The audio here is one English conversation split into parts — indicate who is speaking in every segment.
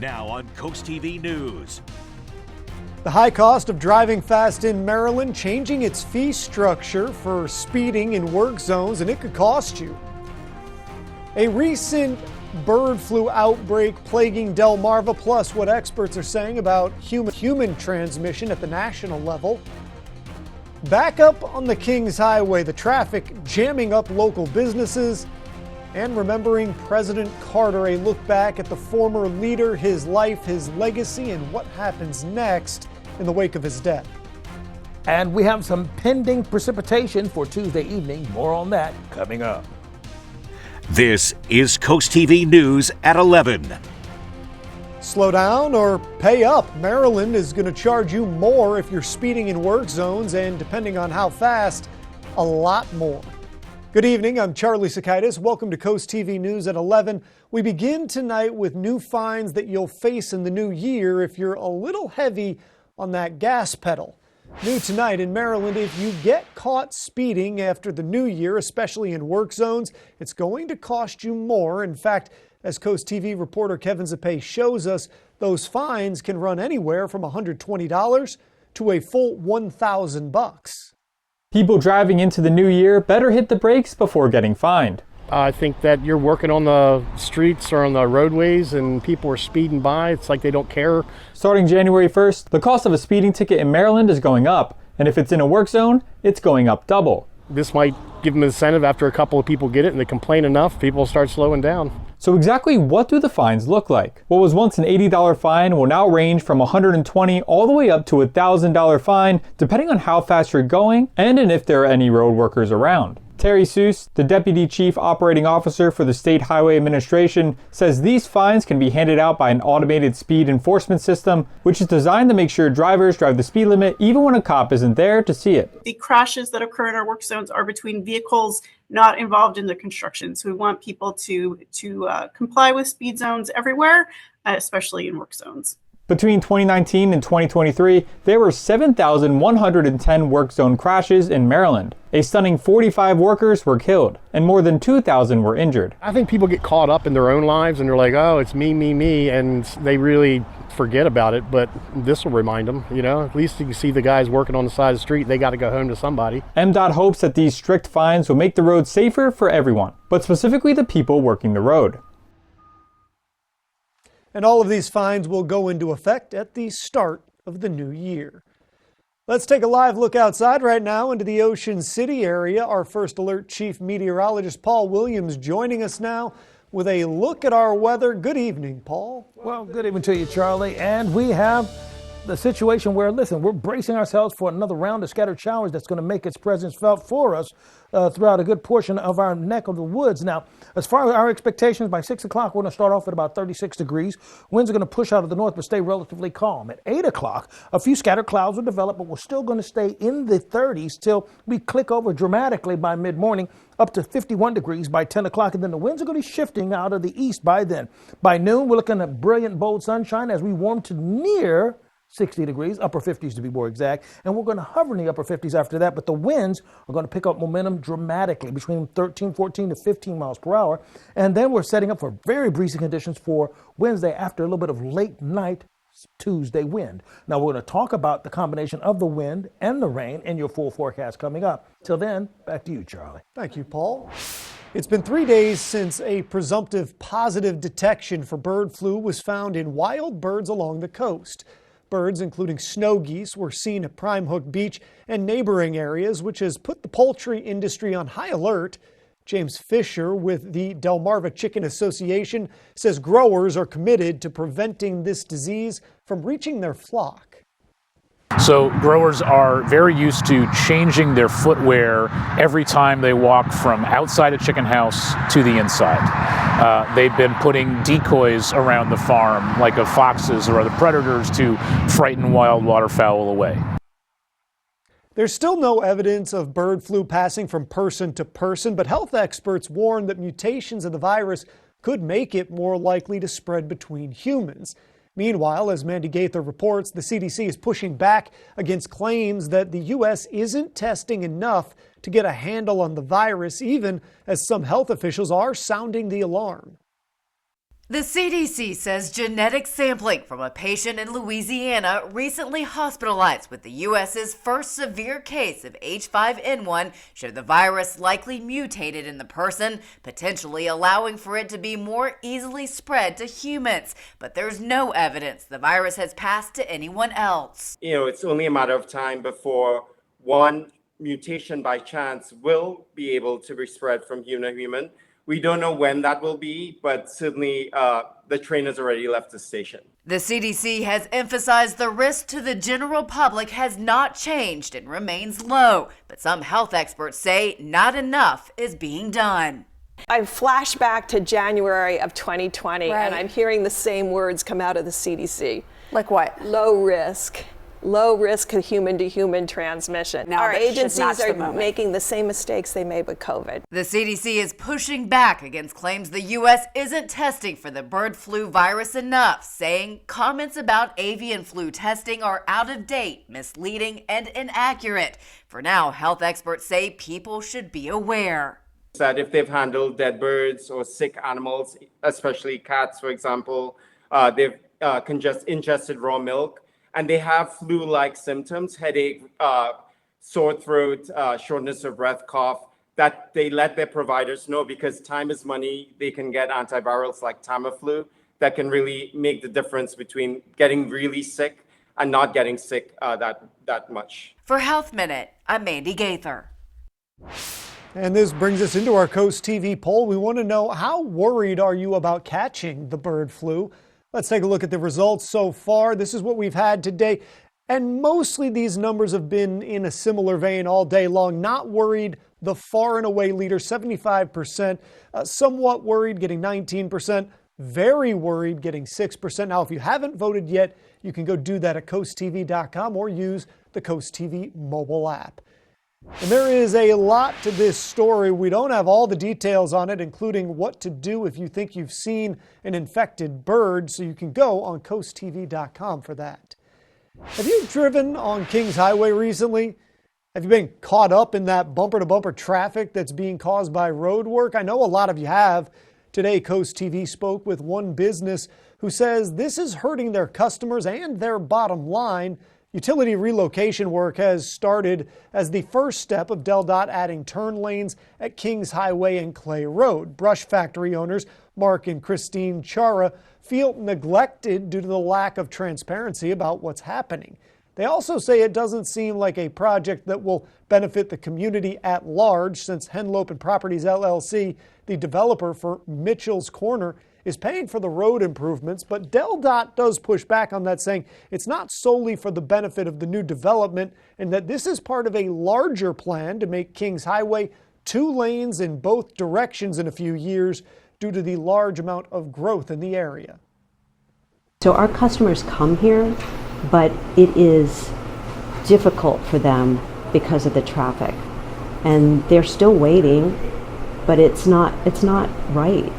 Speaker 1: Now on CoastTV News.
Speaker 2: The high cost of driving fast in Maryland changing its fee structure for speeding in work zones, and it could cost you. A recent bird flu outbreak plaguing Delmarva, plus what experts are saying about human transmission at the national level. Back up on the Kings Highway, the traffic jamming up local businesses, and remembering President Carter, a look back at the former leader, his life, his legacy, and what happens next in the wake of his death.
Speaker 3: And we have some pending precipitation for Tuesday evening. More on that coming up.
Speaker 1: This is CoastTV News at 11.
Speaker 2: Slow down or pay up. Maryland is going to charge you more if you're speeding in work zones, and depending on how fast, a lot more. Good evening, I'm Charlie Sakaitis. Welcome to CoastTV News at 11. We begin tonight with new fines that you'll face in the new year if you're a little heavy on that gas pedal. New tonight in Maryland, if you get caught speeding after the new year, especially in work zones, it's going to cost you more. In fact, as CoastTV reporter Kevin Zappe shows us, those fines can run anywhere from $120 to a full $1,000.
Speaker 4: People driving into the new year better hit the brakes before getting fined.
Speaker 5: I think that you're working on the streets or on the roadways and people are speeding by. It's like they don't care.
Speaker 4: Starting January 1st, the cost of a speeding ticket in Maryland is going up. And if it's in a work zone, it's going up double.
Speaker 5: This might give them incentive. After a couple of people get it and they complain enough, people start slowing down.
Speaker 4: So exactly what do the fines look like? What was once an $80 fine will now range from $120 all the way up to a $1,000 fine, depending on how fast you're going and if there are any road workers around. Terry Seuss, the Deputy Chief Operating Officer for the State Highway Administration, says these fines can be handed out by an automated speed enforcement system, which is designed to make sure drivers drive the speed limit even when a cop isn't there to see it.
Speaker 6: The crashes that occur in our work zones are between vehicles not involved in the construction. So we want people to comply with speed zones everywhere, especially in work zones.
Speaker 4: Between 2019 and 2023, there were 7,110 work zone crashes in Maryland. A stunning 45 workers were killed, and more than 2,000 were injured.
Speaker 5: I think people get caught up in their own lives and they're like, oh, it's me, and they really forget about it. But this will remind them, at least you can see the guys working on the side of the street. They got to go home to somebody.
Speaker 4: MDOT hopes that these strict fines will make the road safer for everyone, but specifically the people working the road.
Speaker 2: And all of these fines will go into effect at the start of the new year. Let's take a live look outside right now into the Ocean City area. Our First Alert Chief Meteorologist Paul Williams joining us now with a look at our weather. Good evening, Paul.
Speaker 3: Well, good evening to you, Charlie. And we have the situation where, listen, we're bracing ourselves for another round of scattered showers that's going to make its presence felt for us throughout a good portion of our neck of the woods. Now, as far as our expectations, by 6 o'clock, we're going to start off at about 36 degrees. Winds are going to push out of the north but stay relatively calm. At 8 o'clock, a few scattered clouds will develop, but we're still going to stay in the 30s till we click over dramatically by mid-morning, up to 51 degrees by 10 o'clock, and then the winds are going to be shifting out of the east by then. By noon, we're looking at brilliant, bold sunshine as we warm to near 60 degrees, upper 50s to be more exact, and we're going to hover in the upper 50s after that, but the winds are going to pick up momentum dramatically between 14 to 15 miles per hour, and then we're setting up for very breezy conditions for Wednesday after a little bit of late night Tuesday wind. Now we're going to talk about the combination of the wind and the rain in your full forecast coming up. Till then, back to you, Charlie.
Speaker 2: Thank you, Paul. It's been 3 days since a presumptive positive detection for bird flu was found in wild birds along the coast. Birds, including snow geese, were seen at Prime Hook Beach and neighboring areas, which has put the poultry industry on high alert. James Fisher with the Delmarva Chicken Association says growers are committed to preventing this disease from reaching their flock.
Speaker 7: So growers are very used to changing their footwear every time they walk from outside a chicken house to the inside. They've been putting decoys around the farm, like of foxes or other predators, to frighten wild waterfowl away.
Speaker 2: There's still no evidence of bird flu passing from person to person, but health experts warn that mutations of the virus could make it more likely to spread between humans. Meanwhile, as Mandy Gaither reports, the CDC is pushing back against claims that the U.S. isn't testing enough to get a handle on the virus, even as some health officials are sounding the alarm.
Speaker 8: The CDC says genetic sampling from a patient in Louisiana recently hospitalized with the U.S.'s first severe case of H5N1 showed the virus likely mutated in the person, potentially allowing for it to be more easily spread to humans. But there's no evidence the virus has passed to anyone else.
Speaker 9: It's only a matter of time before one mutation by chance will be able to be spread from human to human. We don't know when that will be, but certainly the train has already left the station.
Speaker 8: The CDC has emphasized the risk to the general public has not changed and remains low, but some health experts say not enough is being done.
Speaker 10: I flash back to January of 2020, and I'm hearing the same words come out of the CDC.
Speaker 11: Like what?
Speaker 10: Low risk of human-to-human transmission.
Speaker 11: Now,
Speaker 10: our agencies are making the same mistakes they made with COVID.
Speaker 8: The CDC is pushing back against claims the U.S. isn't testing for the bird flu virus enough, saying comments about avian flu testing are out of date, misleading, and inaccurate. For now, health experts say people should be aware
Speaker 9: that if they've handled dead birds or sick animals, especially cats, for example, they've ingested raw milk, and they have flu-like symptoms, headache, sore throat, shortness of breath, cough, that they let their providers know, because time is money. They can get antivirals like Tamiflu that can really make the difference between getting really sick and not getting sick that much.
Speaker 8: For Health Minute, I'm Mandy Gaither.
Speaker 2: And this brings us into our Coast TV poll. We want to know, how worried are you about catching the bird flu? Let's take a look at the results so far. This is what we've had today. And mostly these numbers have been in a similar vein all day long. Not worried, the far and away leader, 75%. Somewhat worried, getting 19%. Very worried, getting 6%. Now, if you haven't voted yet, you can go do that at CoastTV.com or use the Coast TV mobile app. And there is a lot to this story. We don't have all the details on it, including what to do if you think you've seen an infected bird, so you can go on CoastTV.com for that. Have you driven on Kings Highway recently? Have you been caught up in that bumper-to-bumper traffic that's being caused by road work? I know a lot of you have. Today, Coast TV spoke with one business who says this is hurting their customers and their bottom line. Utility relocation work has started as the first step of DelDOT adding turn lanes at Kings Highway and Clay Road. Brush factory owners Mark and Christine Chara feel neglected due to the lack of transparency about what's happening. They also say it doesn't seem like a project that will benefit the community at large, since Henlopen Properties LLC, the developer for Mitchell's Corner, is paying for the road improvements, but DelDOT does push back on that, saying it's not solely for the benefit of the new development and that this is part of a larger plan to make Kings Highway 2 lanes in both directions in a few years due to the large amount of growth in the area.
Speaker 12: So our customers come here, but it is difficult for them because of the traffic, and they're still waiting, but it's not right.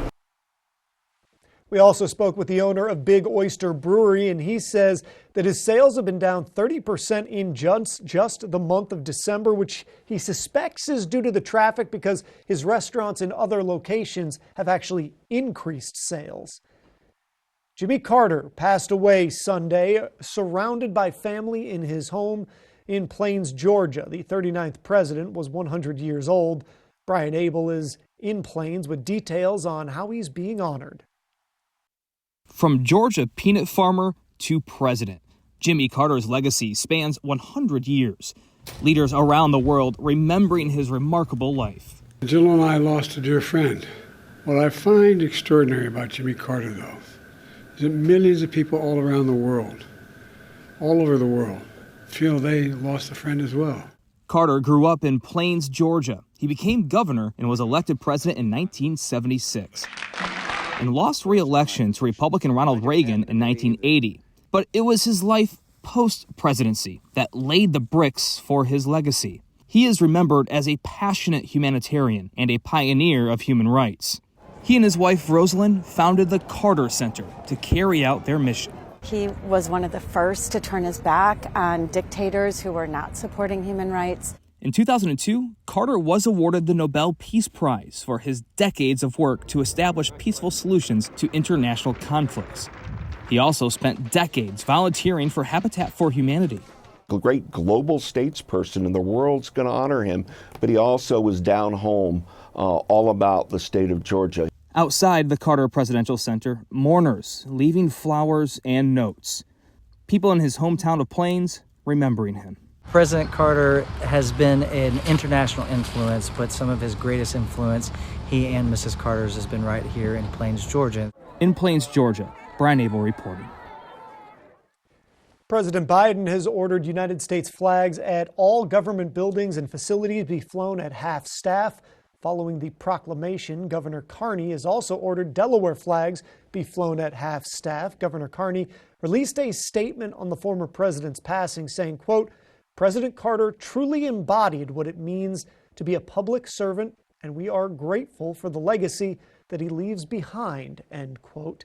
Speaker 2: We also spoke with the owner of Big Oyster Brewery, and he says that his sales have been down 30% in just the month of December, which he suspects is due to the traffic because his restaurants in other locations have actually increased sales. Jimmy Carter passed away Sunday, surrounded by family in his home in Plains, Georgia. The 39th president was 100 years old. Brian Abel is in Plains with details on how he's being honored.
Speaker 13: From Georgia peanut farmer to president, Jimmy Carter's legacy spans 100 years. Leaders around the world remembering his remarkable life.
Speaker 14: Jill and I lost a dear friend. What I find extraordinary about Jimmy Carter, though, is that millions of people all around the world, all over the world, feel they lost a friend as well.
Speaker 13: Carter grew up in Plains, Georgia. He became governor and was elected president in 1976. And lost re-election to Republican Ronald Reagan in 1980. But it was his life post-presidency that laid the bricks for his legacy. He is remembered as a passionate humanitarian and a pioneer of human rights. He and his wife, Rosalind, founded the Carter Center to carry out their mission.
Speaker 15: He was one of the first to turn his back on dictators who were not supporting human rights.
Speaker 13: In 2002, Carter was awarded the Nobel Peace Prize for his decades of work to establish peaceful solutions to international conflicts. He also spent decades volunteering for Habitat for Humanity.
Speaker 11: A great global statesperson, and the world's going to honor him, but he also was down home all about the state of Georgia.
Speaker 13: Outside the Carter Presidential Center, mourners leaving flowers and notes. People in his hometown of Plains remembering him.
Speaker 15: President Carter has been an international influence, but some of his greatest influence, he and Mrs. Carter's, has been right here in Plains, Georgia.
Speaker 13: In Plains, Georgia, Brian Abel reporting.
Speaker 2: President Biden has ordered United States flags at all government buildings and facilities be flown at half-staff. Following the proclamation, Governor Carney has also ordered Delaware flags be flown at half-staff. Governor Carney released a statement on the former president's passing saying, quote, "President Carter truly embodied what it means to be a public servant, and we are grateful for the legacy that he leaves behind," end quote.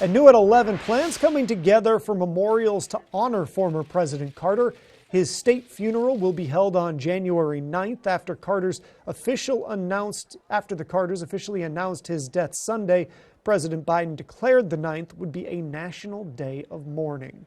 Speaker 2: And new at 11, plans coming together for memorials to honor former President Carter. His state funeral will be held on January 9th after the Carters officially announced his death Sunday. President Biden declared the 9th would be a national day of mourning.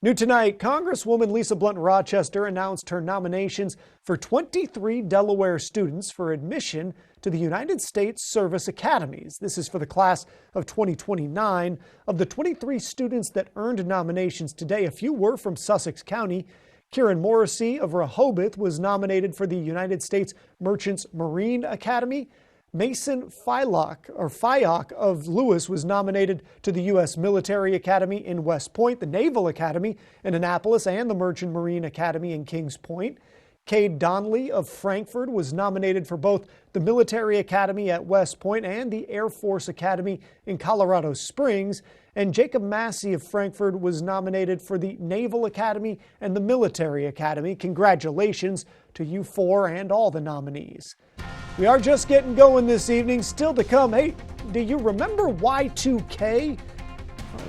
Speaker 2: New tonight, Congresswoman Lisa Blunt-Rochester announced her nominations for 23 Delaware students for admission to the United States Service Academies. This is for the class of 2029. Of the 23 students that earned nominations today, a few were from Sussex County. Kieran Morrissey of Rehoboth was nominated for the United States Merchants Marine Academy. Mason Fyock of Lewis was nominated to the U.S. Military Academy in West Point, the Naval Academy in Annapolis, and the Merchant Marine Academy in Kings Point. Cade Donnelly of Frankfort was nominated for both the Military Academy at West Point and the Air Force Academy in Colorado Springs. And Jacob Massey of Frankfort was nominated for the Naval Academy and the Military Academy. Congratulations to you four and all the nominees. We are just getting going this evening. Still to come, hey, do you remember Y2K?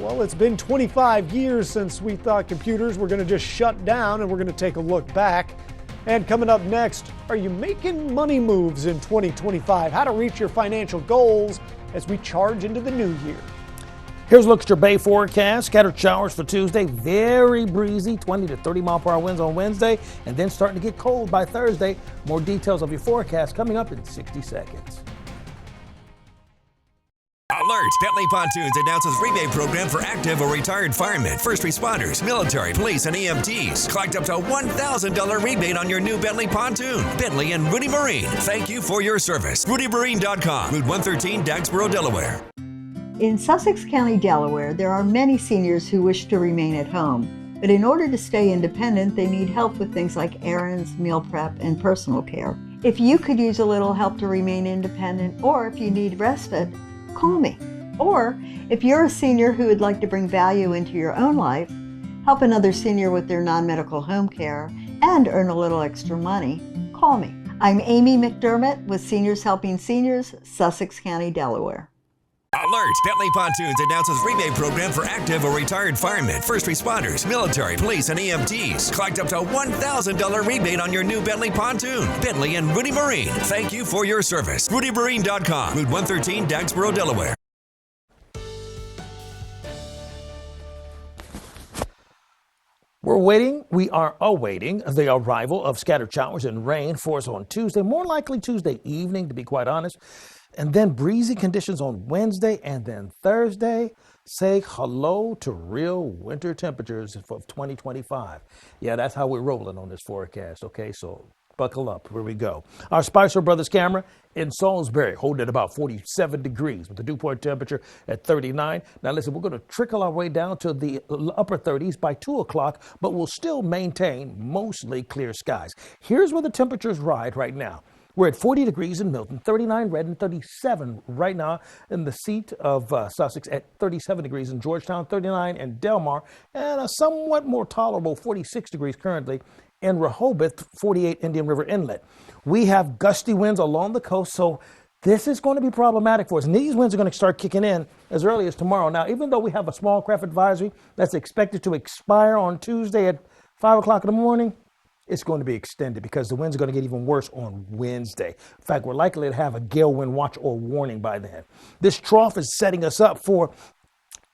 Speaker 2: Well, it's been 25 years since we thought computers were going to just shut down, and we're going to take a look back. And coming up next, are you making money moves in 2025? How to reach your financial goals as we charge into the new year.
Speaker 3: Here's a look at your Bay forecast. Scattered showers for Tuesday. Very breezy, 20 to 30 mile per hour winds on Wednesday, and then starting to get cold by Thursday. More details of your forecast coming up in 60 seconds.
Speaker 16: Alert! Bentley Pontoons announces rebate program for active or retired firemen, first responders, military, police, and EMTs. Collect up to $1,000 rebate on your new Bentley pontoon. Bentley and Rudy Marine, thank you for your service. RudyMarine.com, Route 113, Dagsboro, Delaware.
Speaker 17: In Sussex County, Delaware, there are many seniors who wish to remain at home. But in order to stay independent, they need help with things like errands, meal prep, and personal care. If you could use a little help to remain independent, or if you need respite, call me. Or if you're a senior who would like to bring value into your own life, help another senior with their non-medical home care, and earn a little extra money, call me. I'm Amy McDermott with Seniors Helping Seniors, Sussex County, Delaware.
Speaker 16: Alert! Bentley Pontoons announces rebate program for active or retired firemen, first responders, military, police, and EMTs. Collect up to $1,000 rebate on your new Bentley pontoon. Bentley and Rudy Marine, thank you for your service. RudyMarine.com, Route 113, Dagsboro, Delaware.
Speaker 3: We are awaiting the arrival of scattered showers and rain for us on Tuesday, more likely Tuesday evening, to be quite honest. And then breezy conditions on Wednesday, and then Thursday. Say hello to real winter temperatures of 2025. Yeah, that's how we're rolling on this forecast, okay? So buckle up. Here we go. Our Spicer Brothers camera in Salisbury, holding at about 47 degrees with the dew point temperature at 39. Now listen, we're going to trickle our way down to the upper 30s by 2 o'clock, but we'll still maintain mostly clear skies. Here's where the temperatures ride right now. We're at 40 degrees in Milton, 39 Redden, 37 right now in the seat of Sussex, at 37 degrees in Georgetown, 39 in Delmar, and a somewhat more tolerable 46 degrees currently in Rehoboth, 48 Indian River Inlet. We have gusty winds along the coast, so this is going to be problematic for us. And these winds are going to start kicking in as early as tomorrow. Now, even though we have a small craft advisory that's expected to expire on Tuesday at 5 o'clock in the morning, it's going to be extended because the winds are going to get even worse on Wednesday. In fact, we're likely to have a gale wind watch or warning by then. This trough is setting us up for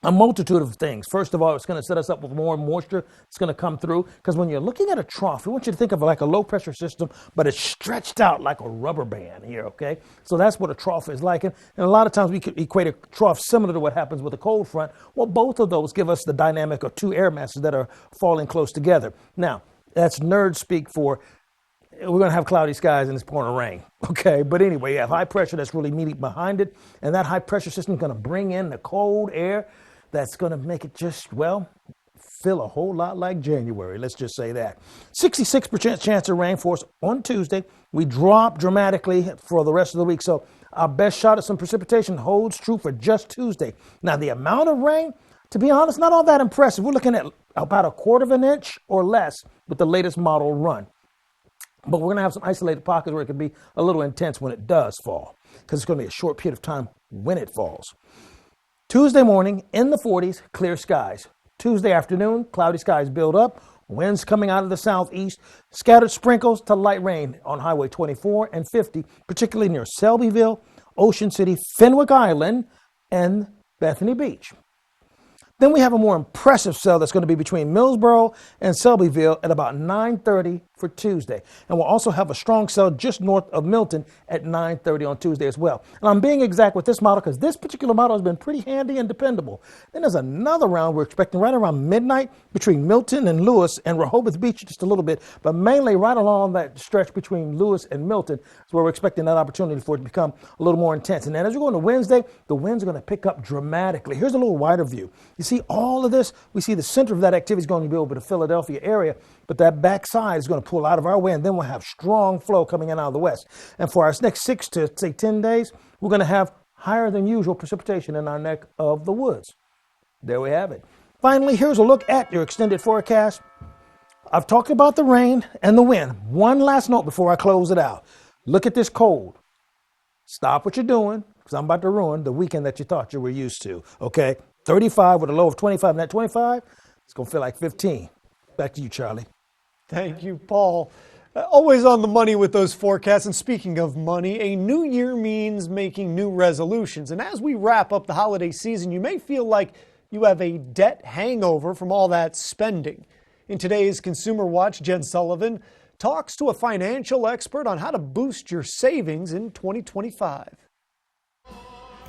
Speaker 3: a multitude of things. First of all, it's going to set us up with more moisture. It's going to come through because when you're looking at a trough, we want you to think of it like a low pressure system, but it's stretched out like a rubber band here, okay? So that's what a trough is like. And a lot of times we could equate a trough similar to what happens with a cold front. Well, both of those give us the dynamic of two air masses that are falling close together. Now, that's nerd speak for we're going to have cloudy skies and it's pouring rain, okay? But anyway, you have high pressure that's really meeting behind it, and that high pressure system is going to bring in the cold air that's going to make it just, well, feel a whole lot like January. Let's just say that. 66% chance of rain for us on Tuesday. We drop dramatically for the rest of the week, so our best shot at some precipitation holds true for just Tuesday. Now, the amount of rain, to be honest, not all that impressive. We're looking at about 1/4 of an inch or less with the latest model run. But we're going to have some isolated pockets where it can be a little intense when it does fall, because it's going to be a short period of time when it falls. Tuesday morning, in the 40s, clear skies. Tuesday afternoon, cloudy skies build up, winds coming out of the southeast, scattered sprinkles to light rain on Highway 24 and 50, particularly near Selbyville, Ocean City, Fenwick Island, and Bethany Beach. Then we have a more impressive cell that's going to be between Millsboro and Selbyville at about 9:30 for Tuesday. And we'll also have a strong cell just north of Milton at 9:30 on Tuesday as well. And I'm being exact with this model because this particular model has been pretty handy and dependable. Then there's another round we're expecting right around midnight between Milton and Lewis and Rehoboth Beach just a little bit, but mainly right along that stretch between Lewis and Milton is where we're expecting that opportunity for it to become a little more intense. And then as we go into Wednesday, the winds are going to pick up dramatically. Here's a little wider view. You see all of this? We see the center of that activity is going to be over the Philadelphia area, but that backside is going to pull out of our way, and then we'll have strong flow coming in out of the west. And for our next 6 to, say, 10 days, we're going to have higher than usual precipitation in our neck of the woods. There we have it. Finally, here's a look at your extended forecast. I've talked about the rain and the wind. One last note before I close it out. Look at this cold. Stop what you're doing, because I'm about to ruin the weekend that you thought you were used to, okay? 35 with a low of 25, and that 25, it's going to feel like 15. Back to you, Charlie.
Speaker 2: Thank you, Paul. Always on the money with those forecasts. And speaking of money, a new year means making new resolutions. And as we wrap up the holiday season, you may feel like you have a debt hangover from all that spending. In today's Consumer Watch, Jen Sullivan talks to a financial expert on how to boost your savings in 2025.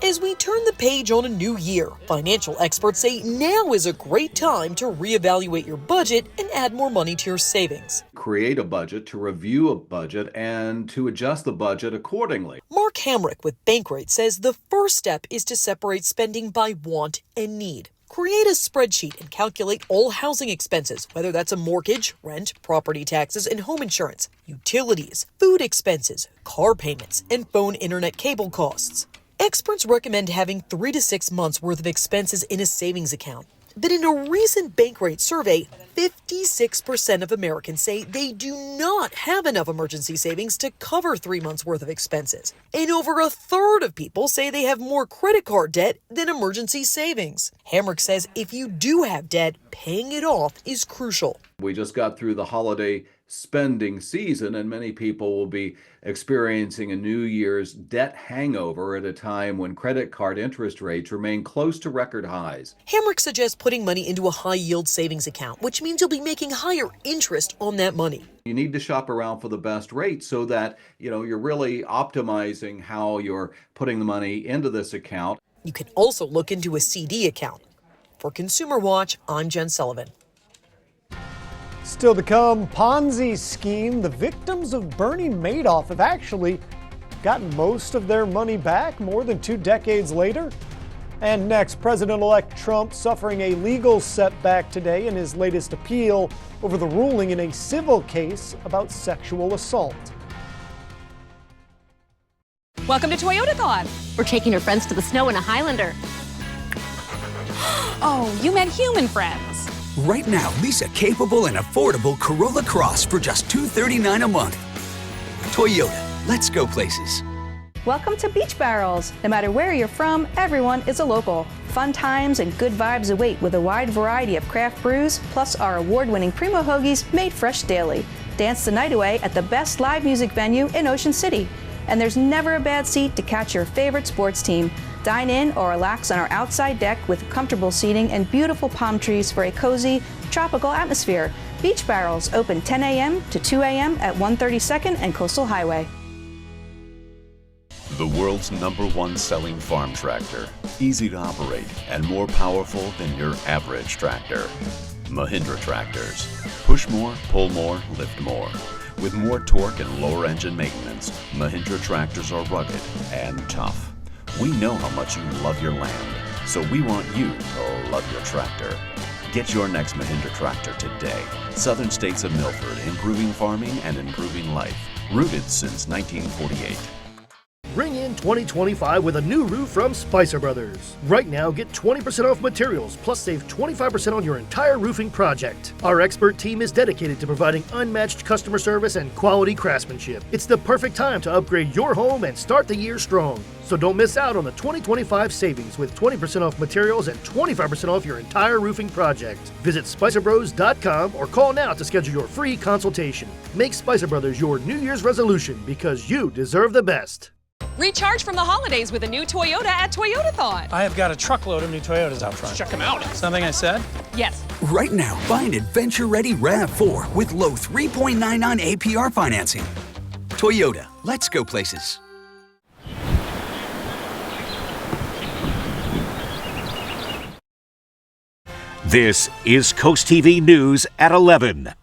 Speaker 18: As we turn the page on a new year, financial experts say now is a great time to reevaluate your budget and add more money to your savings.
Speaker 19: Create a budget, to review a budget, and to adjust the budget accordingly.
Speaker 18: Mark Hamrick with Bankrate says the first step is to separate spending by want and need. Create a spreadsheet and calculate all housing expenses, whether that's a mortgage, rent, property taxes, and home insurance, utilities, food expenses, car payments, and phone, internet, cable costs. Experts recommend having 3 to 6 months worth of expenses in a savings account. But in a recent Bankrate survey, 56% of Americans say they do not have enough emergency savings to cover 3 months worth of expenses. And over a third of people say they have more credit card debt than emergency savings. Hamrick says if you do have debt, paying it off is crucial.
Speaker 19: We just got through the holiday spending season, and many people will be experiencing a New Year's debt hangover at a time when credit card interest rates remain close to record highs.
Speaker 18: Hamrick suggests putting money into a high-yield savings account, which means you'll be making higher interest on that money.
Speaker 19: You need to shop around for the best rate so that, you're really optimizing how you're putting the money into this account.
Speaker 18: You can also look into a CD account. For Consumer Watch, I'm Jen Sullivan.
Speaker 2: Still to come, Ponzi scheme. The victims of Bernie Madoff have actually gotten most of their money back more than 2 decades later. And next, President-elect Trump suffering a legal setback today in his latest appeal over the ruling in a civil case about sexual assault.
Speaker 20: Welcome to Toyotathon. We're taking your friends to the snow in a Highlander. Oh, you meant human friends.
Speaker 21: Right now, lease a capable and affordable Corolla Cross for just $239 a month. Toyota, let's go places.
Speaker 22: Welcome to Beach Barrels. No matter where you're from, everyone is a local. Fun times and good vibes await with a wide variety of craft brews, plus our award-winning Primo Hoagies made fresh daily. Dance the night away at the best live music venue in Ocean City. And there's never a bad seat to catch your favorite sports team. Dine in or relax on our outside deck with comfortable seating and beautiful palm trees for a cozy, tropical atmosphere. Beach Barrels open 10 a.m. to 2 a.m. at 132nd and Coastal Highway.
Speaker 1: The world's #1 selling farm tractor. Easy to operate and more powerful than your average tractor. Mahindra tractors. Push more, pull more, lift more. With more torque and lower engine maintenance, Mahindra tractors are rugged and tough. We know how much you love your land, so we want you to love your tractor. Get your next Mahindra tractor today. Southern States of Milford, improving farming and improving life. Rooted since 1948.
Speaker 6: Ring in 2025 with a new roof from Spicer Brothers. Right now, get 20% off materials, plus save 25% on your entire roofing project. Our expert team is dedicated to providing unmatched customer service and quality craftsmanship. It's the perfect time to upgrade your home and start the year strong. So don't miss out on the 2025 savings with 20% off materials and 25% off your entire roofing project. Visit SpicerBros.com or call now to schedule your free consultation. Make Spicer Brothers your New Year's resolution because you deserve the best.
Speaker 23: Recharge from the holidays with a new Toyota at Toyotathon.
Speaker 24: I have got a truckload of new Toyotas out front.
Speaker 23: Check them out.
Speaker 24: Something I said?
Speaker 23: Yes.
Speaker 21: Right now, find adventure-ready RAV4 with low 3.99 APR financing. Toyota, let's go places.
Speaker 25: This is CoastTV News at 11.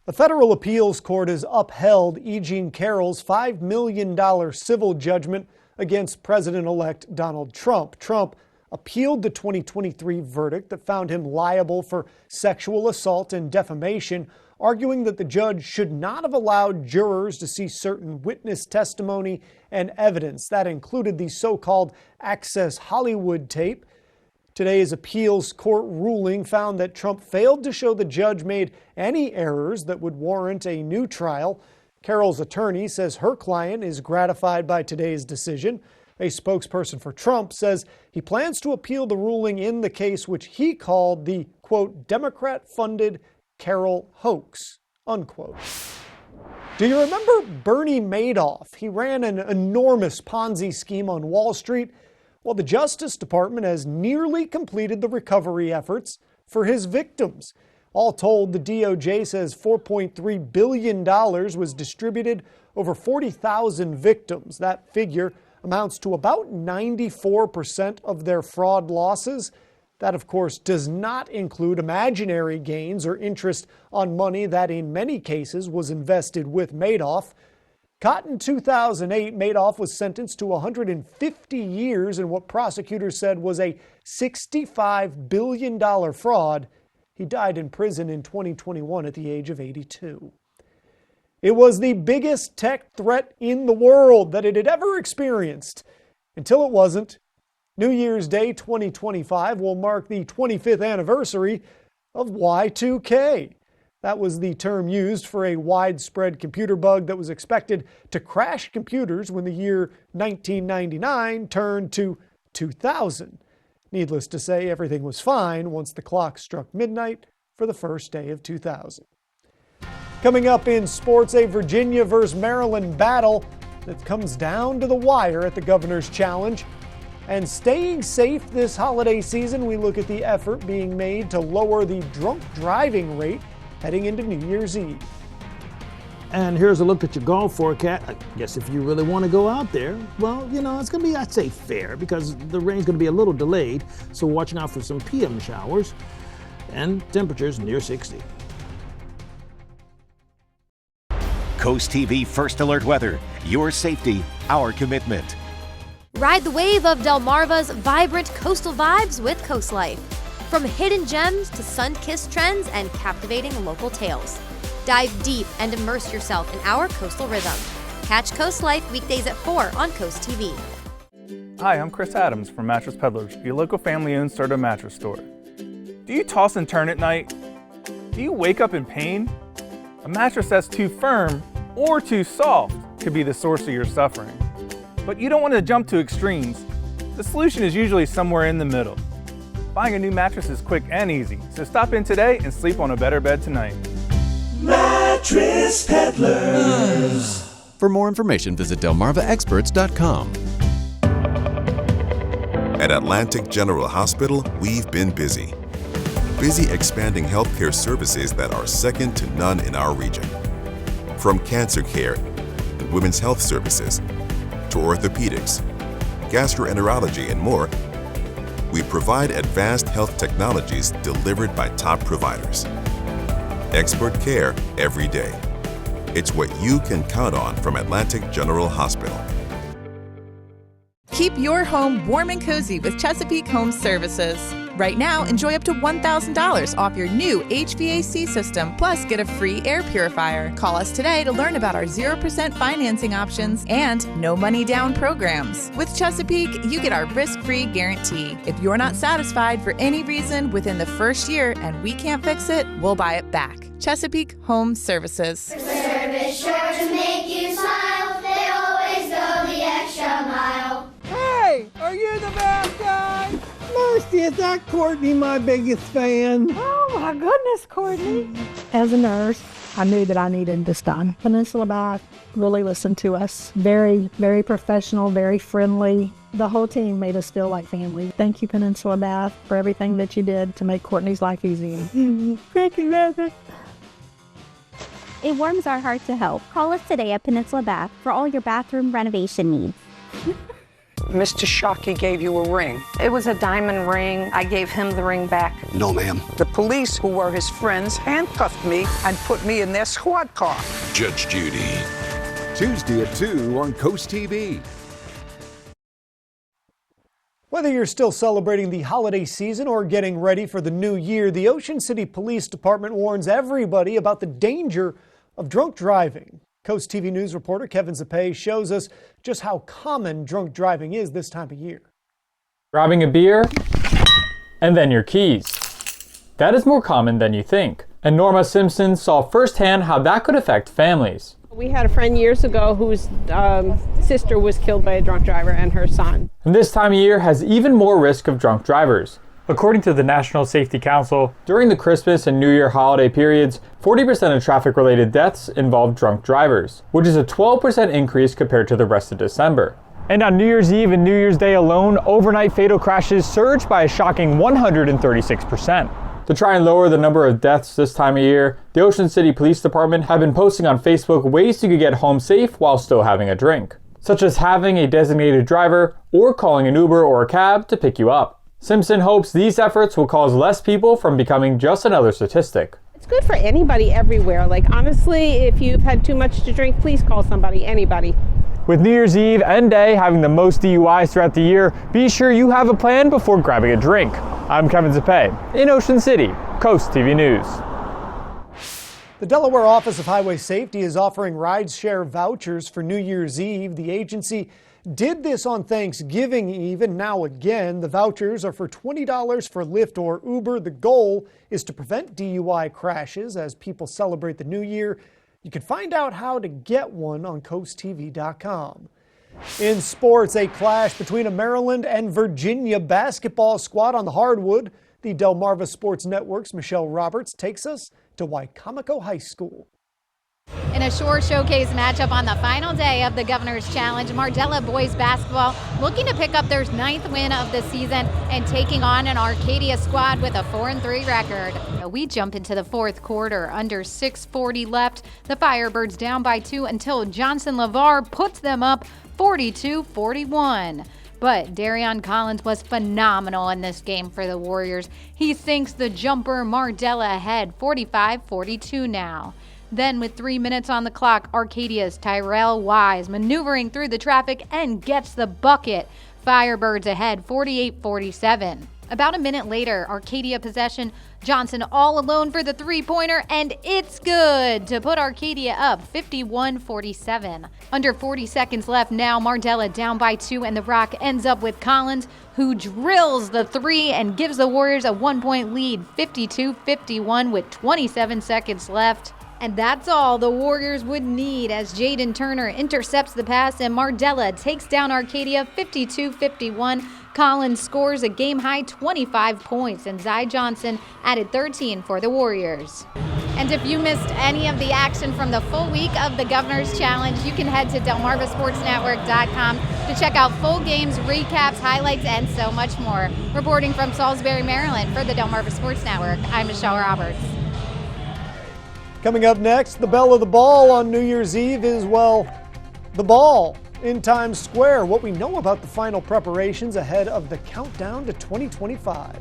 Speaker 2: A federal appeals court has upheld E. Jean Carroll's $5 million civil judgment against President-elect Donald Trump. Trump appealed the 2023 verdict that found him liable for sexual assault and defamation, arguing that the judge should not have allowed jurors to see certain witness testimony and evidence. That included the so-called Access Hollywood tape. Today's appeals court ruling found that Trump failed to show the judge made any errors that would warrant a new trial. Carroll's attorney says her client is gratified by today's decision. A spokesperson for Trump says he plans to appeal the ruling in the case which he called the, quote, Democrat-funded Carroll hoax, unquote. Do you remember Bernie Madoff? He ran an enormous Ponzi scheme on Wall Street. Well, the Justice Department has nearly completed the recovery efforts for his victims. All told, the DOJ says $4.3 billion was distributed over 40,000 victims. That figure amounts to about 94% of their fraud losses. That, of course, does not include imaginary gains or interest on money that in many cases was invested with Madoff. Caught in 2008, Madoff was sentenced to 150 years in what prosecutors said was a $65 billion fraud. He died in prison in 2021 at the age of 82. It was the biggest tech threat in the world that it had ever experienced, until it wasn't. New Year's Day 2025 will mark the 25th anniversary of Y2K. That was the term used for a widespread computer bug that was expected to crash computers when the year 1999 turned to 2000. Needless to say, everything was fine once the clock struck midnight for the first day of 2000. Coming up in sports, a Virginia versus Maryland battle that comes down to the wire at the Governor's Challenge. And staying safe this holiday season, we look at the effort being made to lower the drunk driving rate heading into New Year's Eve.
Speaker 3: And here's a look at your golf forecast. I guess if you really want to go out there, well, you know, it's going to be, I'd say, fair because the rain's going to be a little delayed. So watching out for some PM showers and temperatures near 60.
Speaker 25: Coast TV First Alert Weather. Your safety, our commitment.
Speaker 26: Ride the wave of Delmarva's vibrant coastal vibes with Coast Life. From hidden gems to sun-kissed trends and captivating local tales. Dive deep and immerse yourself in our coastal rhythm. Catch Coast Life weekdays at 4 on Coast TV.
Speaker 27: Hi, I'm Chris Adams from Mattress Peddlers, your local family-owned Serta mattress store. Do you toss and turn at night? Do you wake up in pain? A mattress that's too firm or too soft could be the source of your suffering. But you don't want to jump to extremes. The solution is usually somewhere in the middle. Buying a new mattress is quick and easy, so stop in today and sleep on a better bed tonight.
Speaker 4: Mattress Peddlers.
Speaker 1: For more information, visit delmarvaexperts.com.
Speaker 5: At Atlantic General Hospital, we've been busy. Busy expanding healthcare services that are second to none in our region. From cancer care and women's health services to orthopedics, gastroenterology, and more, we provide advanced health technologies delivered by top providers. Expert care every day. It's what you can count on from Atlantic General Hospital.
Speaker 7: Keep your home warm and cozy with Chesapeake Home Services. Right now, enjoy up to $1,000 off your new HVAC system, plus get a free air purifier. Call us today to learn about our 0% financing options and no money down programs. With Chesapeake, you get our risk-free guarantee. If you're not satisfied for any reason within the first year and we can't fix it, we'll buy it back. Chesapeake Home Services.
Speaker 8: Service sure to make you smile. They always go the extra mile.
Speaker 9: Hey, are you the bad guy? Mercy, is that Courtney my biggest fan?
Speaker 10: Oh my goodness, Courtney. As a nurse, I knew that I needed this done. Peninsula Bath really listened to us. Very, very professional, very friendly. The whole team made us feel like family. Thank you, Peninsula Bath, for everything that you did to make Courtney's life easy. Thank you, Mother.
Speaker 12: It warms our heart to help. Call us today at Peninsula Bath for all your bathroom renovation needs.
Speaker 28: Mr. Shockey gave you a ring.
Speaker 29: It was a diamond ring. I gave him the ring back.
Speaker 28: No, ma'am. The police, who were his friends, handcuffed me and put me in their squad car.
Speaker 4: Judge Judy.
Speaker 30: Tuesday at 2 on CoastTV.
Speaker 2: Whether you're still celebrating the holiday season or getting ready for the new year, the Ocean City Police Department warns everybody about the danger of drunk driving. Coast TV News reporter Kevin Zapay shows us just how common drunk driving is this time of year.
Speaker 31: Grabbing a beer and then your keys. That is more common than you think. And Norma Simpson saw firsthand how that could affect families.
Speaker 32: We had a friend years ago whose sister was killed by a drunk driver and her son.
Speaker 31: And this time of year has even more risk of drunk drivers. According to the National Safety Council, during the Christmas and New Year holiday periods, 40% of traffic-related deaths involve drunk drivers, which is a 12% increase compared to the rest of December. And on New Year's Eve and New Year's Day alone, overnight fatal crashes surged by a shocking 136%. To try and lower the number of deaths this time of year, the Ocean City Police Department have been posting on Facebook ways you could get home safe while still having a drink, such as having a designated driver or calling an Uber or a cab to pick you up. Simpson hopes these efforts will cause less people from becoming just another statistic.
Speaker 32: It's good for anybody everywhere. Like, honestly, if you've had too much to drink, please call somebody, anybody.
Speaker 31: With New Year's Eve and Day having the most DUIs throughout the year, be sure you have a plan before grabbing a drink. I'm Kevin Zapay in Ocean City, Coast TV News.
Speaker 2: The Delaware Office of Highway Safety is offering rideshare vouchers for New Year's Eve. The agency did this on Thanksgiving Eve, and now again. The vouchers are for $20 for Lyft or Uber. The goal is to prevent DUI crashes as people celebrate the new year. You can find out how to get one on CoastTV.com. In sports, a clash between a Maryland and Virginia basketball squad on the hardwood. The Delmarva Sports Network's Michelle Roberts takes us to Wicomico High School.
Speaker 33: In a shore showcase matchup on the final day of the Governor's Challenge, Mardella boys basketball looking to pick up their 9th win of the season and taking on an Arcadia squad with a 4-3 record. We jump into the fourth quarter. Under 6:40 left, the Firebirds down by 2 until Johnson LeVar puts them up 42-41. But Darion Collins was phenomenal in this game for the Warriors. He sinks the jumper. Mardella ahead 45-42 now. Then with 3 minutes on the clock, Arcadia's Tyrell Wise maneuvering through the traffic and gets the bucket. Firebirds ahead 48-47. About a minute later, Arcadia possession, Johnson all alone for the three-pointer, and it's good to put Arcadia up 51-47. Under 40 seconds left now, Mardella down by 2, and the Rock ends up with Collins, who drills the three and gives the Warriors a 1-point lead, 52-51 with 27 seconds left. And that's all the Warriors would need as Jaden Turner intercepts the pass and Mardella takes down Arcadia 52-51. Collins scores a game-high 25 points and Zy Johnson added 13 for the Warriors. And if you missed any of the action from the full week of the Governor's Challenge, you can head to delmarvasportsnetwork.com to check out full games, recaps, highlights, and so much more. Reporting from Salisbury, Maryland for the Delmarva Sports Network, I'm Michelle Roberts.
Speaker 2: Coming up next, the belle of the ball on New Year's Eve is, well, the ball in Times Square. What we know about the final preparations ahead of the countdown to 2025.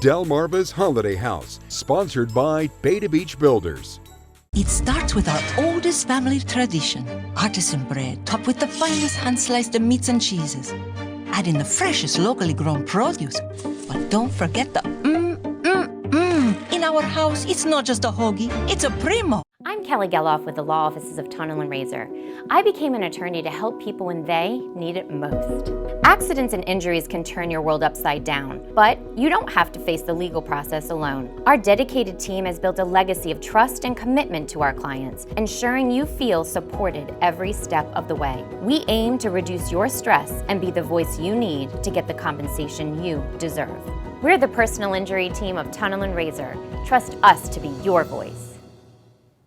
Speaker 30: Delmarva's Holiday House, sponsored by Beta Beach Builders.
Speaker 6: It starts with our oldest family tradition, artisan bread, topped with the finest hand-sliced meats and cheeses. Add in the freshest locally grown produce, but don't forget the In our house, it's not just a hoagie, it's a primo.
Speaker 11: I'm Kelly Geloff with the Law Offices of Tunnel and Razor. I became an attorney to help people when they need it most. Accidents and injuries can turn your world upside down, but you don't have to face the legal process alone. Our dedicated team has built a legacy of trust and commitment to our clients, ensuring you feel supported every step of the way. We aim to reduce your stress and be the voice you need to get the compensation you deserve. We're the personal injury team of Tunnel and Razor. Trust us to be your voice.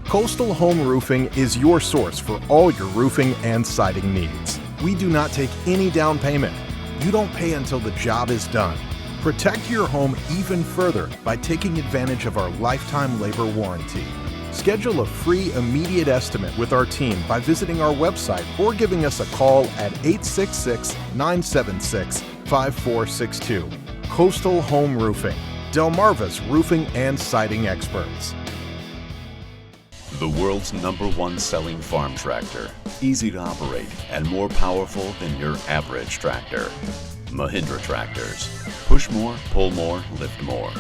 Speaker 13: Coastal Home Roofing is your source for all your roofing and siding needs. We do not take any down payment. You don't pay until the job is done. Protect your home even further by taking advantage of our lifetime labor warranty. Schedule a free immediate estimate with our team by visiting our website or giving us a call at 866-976-5462. Coastal Home Roofing, Delmarva's roofing and siding experts.
Speaker 1: The world's #1 selling farm tractor. Easy to operate and more powerful than your average tractor. Mahindra tractors. Push more, pull more, lift more.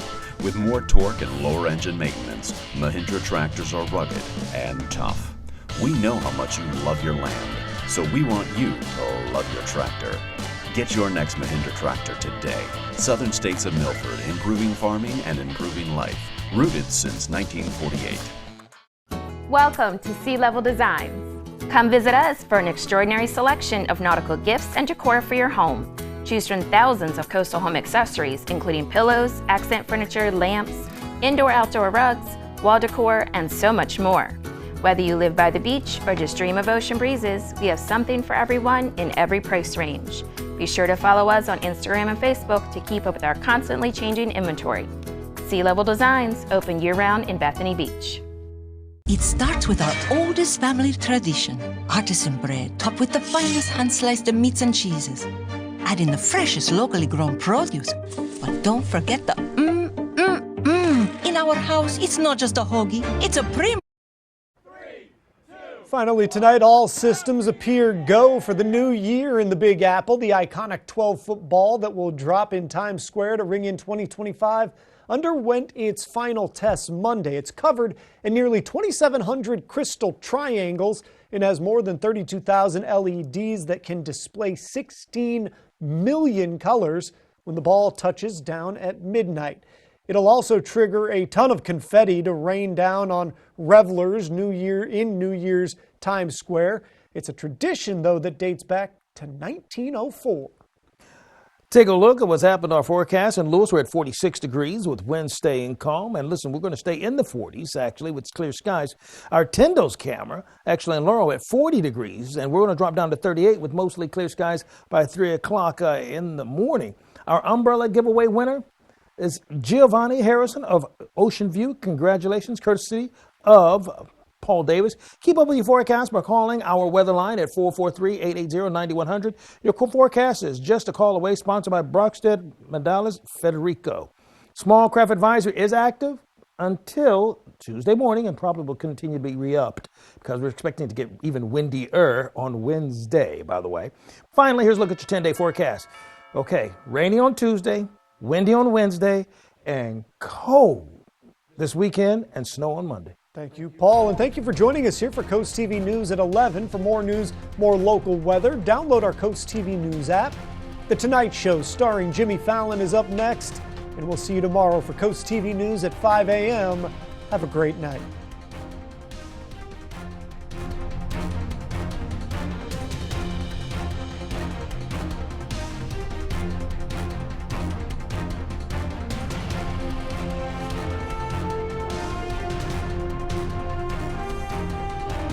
Speaker 1: With more torque and lower engine maintenance, Mahindra tractors are rugged and tough. We know how much you love your land, so we want you to love your tractor. Get your next Mahindra tractor today. Southern States of Milford, improving farming and improving life. Rooted since 1948.
Speaker 14: Welcome to Sea Level Designs. Come visit us for an extraordinary selection of nautical gifts and decor for your home. Choose from thousands of coastal home accessories, including pillows, accent furniture, lamps, indoor-outdoor rugs, wall decor, and so much more. Whether you live by the beach or just dream of ocean breezes, we have something for everyone in every price range. Be sure to follow us on Instagram and Facebook to keep up with our constantly changing inventory. Sea Level Designs, open year-round in Bethany Beach.
Speaker 6: It starts with our oldest family tradition, artisan bread, topped with the finest hand-sliced meats and cheeses. Add in the freshest locally grown produce, but don't forget the In our house, it's not just a hoagie, it's a primo.
Speaker 2: Finally tonight, all systems appear go for the new year in the Big Apple. The iconic 12-foot ball that will drop in Times Square to ring in 2025 underwent its final tests Monday. It's covered in nearly 2,700 crystal triangles and has more than 32,000 LEDs that can display 16 million colors when the ball touches down at midnight. It'll also trigger a ton of confetti to rain down on revelers New Year's Times Square. It's a tradition, though, that dates back to 1904.
Speaker 3: Take a look at what's happened to our forecast. In Lewis, we're at 46 degrees with winds staying calm. And listen, we're going to stay in the 40s, actually, with clear skies. Our Tendo's camera, actually in Laurel, at 40 degrees. And we're going to drop down to 38 with mostly clear skies by 3 o'clock in the morning. Our umbrella giveaway winner is Giovanni Harrison of Ocean View. Congratulations, courtesy of Paul Davis. Keep up with your forecast by calling our weather line at 443-880-9100. Your forecast is just a call away, sponsored by Brockstead Medallas Federico. Small craft advisory is active until Tuesday morning and probably will continue to be re-upped because we're expecting to get even windier on Wednesday, by the way. Finally, here's a look at your 10-day forecast. Okay, rainy on Tuesday, windy on Wednesday, and cold this weekend and snow on Monday.
Speaker 2: Thank you, Paul, and thank you for joining us here for Coast TV News at 11. For more news, more local weather, download our Coast TV News app. The Tonight Show starring Jimmy Fallon is up next, and we'll see you tomorrow for Coast TV News at 5 a.m. Have a great night.